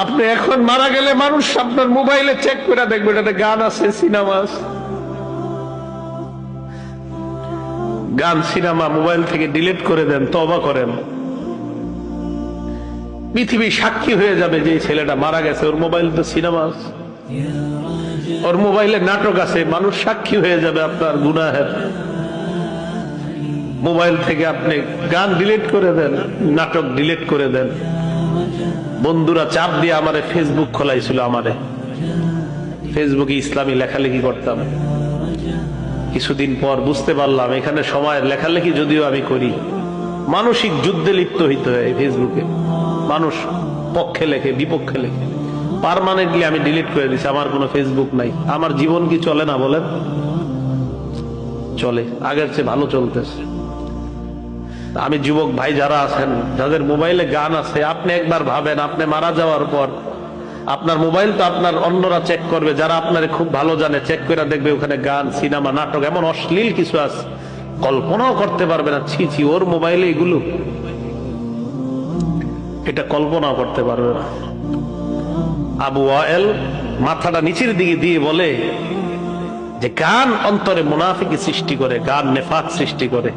আপনি এখন মারা গেলে মানুষ আপনার মোবাইলে চেক করে দেখবে এটাতে গান আছে, সিনেমা আছে। গান সিনেমা মোবাইল থেকে ডিলিট করে দেন, তওবা করেন। পৃথিবী সাক্ষী হয়ে যাবে যে এই ছেলেটা মারা গেছে, ওর মোবাইল তো সিনেমা আছে, ওর মোবাইলে নাটক আছে, মানুষ সাক্ষী হয়ে যাবে আপনার গুনাহের। মোবাইল থেকে আপনি গান ডিলিট করে দেন, নাটক ডিলিট করে দেন। বন্ধুরা চাপ দিয়ে আমারে ফেসবুক খোলাইছিল, আমারে ফেসবুকে ইসলামী লেখালেখি করতাম। কিছুদিন পর বুঝতে পারলাম এখানে সময়ের লেখালেখি যদিও আমি করি, মানসিক যুদ্ধে লিপ্ত হইতে হয় ফেসবুকে। মানুষ পক্ষে লেখে, বিপক্ষে লেখে। পার্মানেন্টলি আমি ডিলিট করে দিচ্ছি, আমার কোনো ফেসবুক নাই। আমার জীবন কি চলে না বলেন? চলে, আগের চেয়ে ভালো চলতেছে। আমি যুবক ভাই যারা আছেন, যাদের মোবাইলে গান আছে, আপনি একবার ভাবেন আপনি মারা যাওয়ার পর আপনার মোবাইল তো আপনার অন্যরা চেক করবে, যারা আপনার খুব ভালো জানে, চেক করে দেখবে ওখানে গান, সিনেমা, নাটক, এমন অশ্লীল কিছু আছে কল্পনাও করতে পারবে না। ছি ছি, ওর মোবাইলে এগুলো, এটা কল্পনাও করতে পারবে না। আবু ওয়াইল মাথাটা নিচের দিকে দিয়ে বলে যে গান অন্তরে মুনাফিকি সৃষ্টি করে, গান নেফাক সৃষ্টি করে।